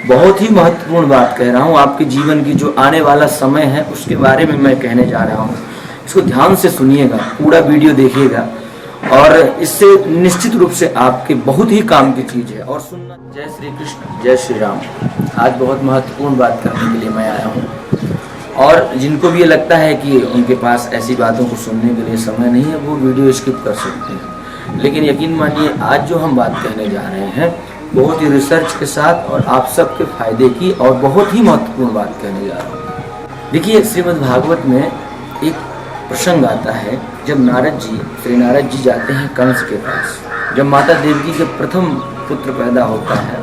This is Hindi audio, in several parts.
बहुत ही महत्वपूर्ण बात कह रहा हूँ। आपके जीवन की जो आने वाला समय है उसके बारे में मैं कहने जा रहा हूँ। इसको ध्यान से सुनिएगा, पूरा वीडियो देखिएगा और इससे निश्चित रूप से आपके बहुत ही काम की चीज़ है। और सुनना। जय श्री कृष्ण, जय श्री राम। आज बहुत महत्वपूर्ण बात करने के लिए मैं आया हूँ और जिनको भी ये लगता है कि उनके पास ऐसी बातों को सुनने के लिए समय नहीं है, वो वीडियो स्किप कर सकते हैं। लेकिन यकीन मानिए, आज जो हम बात कहने जा रहे हैं बहुत ही रिसर्च के साथ और आप सबके फायदे की और बहुत ही महत्वपूर्ण बात कहने जा रहा हूँ। देखिए, श्रीमद् भागवत में एक प्रसंग आता है जब श्री नारद जी जाते हैं कंस के पास। जब माता देवकी के प्रथम पुत्र पैदा होता है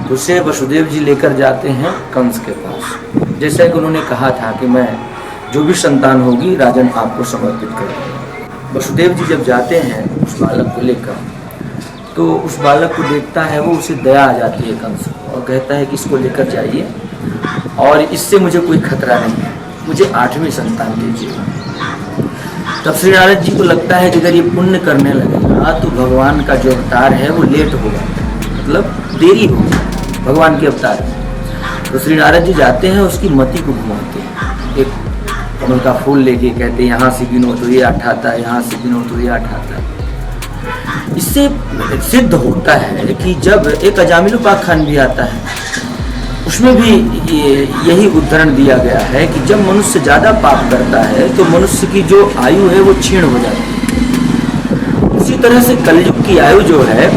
तो उसे वसुदेव जी लेकर जाते हैं कंस के पास। जैसा कि उन्होंने कहा था कि मैं जो भी संतान होगी राजन आपको समर्पित करूँगा। वसुदेव जी जब जाते हैं उस बालक को लेकर, तो उस बालक को देखता है वो, उसे दया आ जाती है कंस और कहता है कि इसको लेकर जाइए और इससे मुझे कोई खतरा नहीं है, मुझे 8वीं संतान दीजिए। तब श्री नारद जी को लगता है कि अगर ये पुण्य करने लगेगा तो भगवान का जो अवतार है वो लेट होगा, मतलब देरी होगी भगवान के अवतार में। तो श्री नारद जी जाते हैं, उसकी मति को घुमाते हैं। एक कमल का फूल लेके कहते हैं यहाँ से गिनो तो ये 8 आता है, यहाँ से गिनो तो ये 8 आता है। इससे सिद्ध होता है कि जब एक अजामिलुपाखान भी आता है, उसमें भी यही उदाहरण दिया गया है कि जब मनुष्य ज़्यादा पाप करता है तो मनुष्य की जो आयु है वो क्षीण हो जाती है। उसी तरह से कलयुग की आयु जो है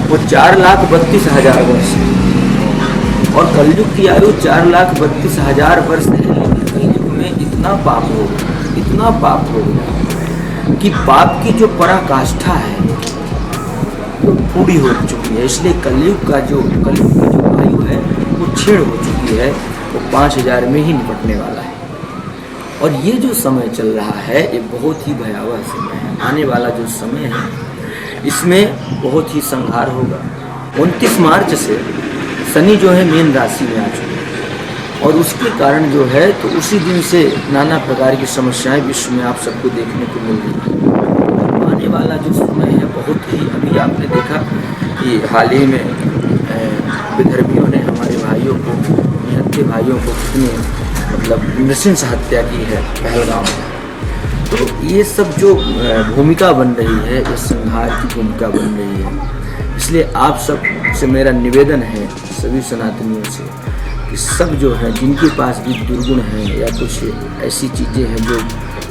वो 4,32,000 वर्ष है और कलयुग की आयु 4,32,000 वर्ष है। लेकिन कलयुग में इतना पाप हो गया कि पाप की जो पराकाष्ठा है वो पूरी हो चुकी है। इसलिए कलयुग की जो आयु है वो क्षीण हो चुकी है, वो 5,000 में ही निपटने वाला है। और ये जो समय चल रहा है ये बहुत ही भयावह समय है। आने वाला जो समय है इसमें बहुत ही संहार होगा। 29 मार्च से शनि जो है मीन राशि में आ चुके हैं और उसके कारण जो है तो उसी दिन से नाना प्रकार की समस्याएं विश्व में आप सबको देखने को मिल रही है। आने वाला जो समय है बहुत ही, अभी आपने देखा कि हाल ही में विदर्भियों ने हमारे भाइयों को, निहत्थे भाइयों को कितने मतलब नृशंस हत्या की है पहलगाम में। तो ये सब जो भूमिका बन रही है, ये संहार की भूमिका बन रही है। इसलिए आप सब से मेरा निवेदन है, सभी सनातनियों से, कि सब जो है जिनके पास भी दुर्गुण है या कुछ ऐसी चीज़ें हैं जो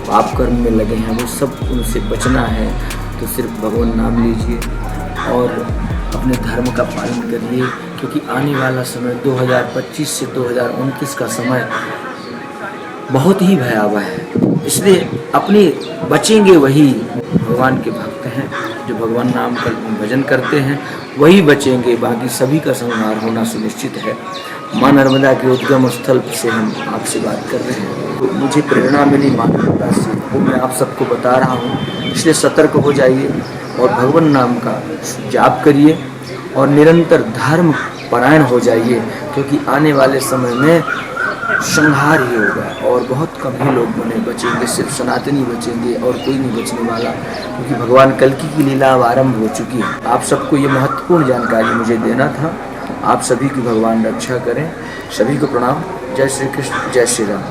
पाप कर्म में लगे हैं, वो सब उनसे बचना है तो सिर्फ भगवान नाम लीजिए और अपने धर्म का पालन करिए। क्योंकि आने वाला समय 2025 से 2029 का समय बहुत ही भयावह है। इसलिए अपनी बचेंगे वही भगवान के भक्त हैं, जो भगवान नाम का भजन करते हैं वही बचेंगे, बाकी सभी का संहार होना सुनिश्चित है। माँ नर्मदा के उद्गम स्थल से हम आपसे बात कर रहे हैं। तो मुझे प्रेरणा मिली माँ नर्मदा से, वो मैं आप सबको बता रहा हूँ। इसलिए सतर्क हो जाइए और भगवान नाम का जाप करिए और निरंतर धर्म परायण हो जाइए, क्योंकि आने वाले समय में संहार ही होगा और बहुत कम ही लोग बचेंगे, सिर्फ सनातनी बचेंगे और कोई नहीं बचने वाला, क्योंकि भगवान कल्कि की लीला अब आरंभ हो चुकी है। आप सबको ये महत्वपूर्ण जानकारी मुझे देना था। आप सभी की भगवान रक्षा करें। सभी को प्रणाम। जय श्री कृष्ण, जय श्री राम।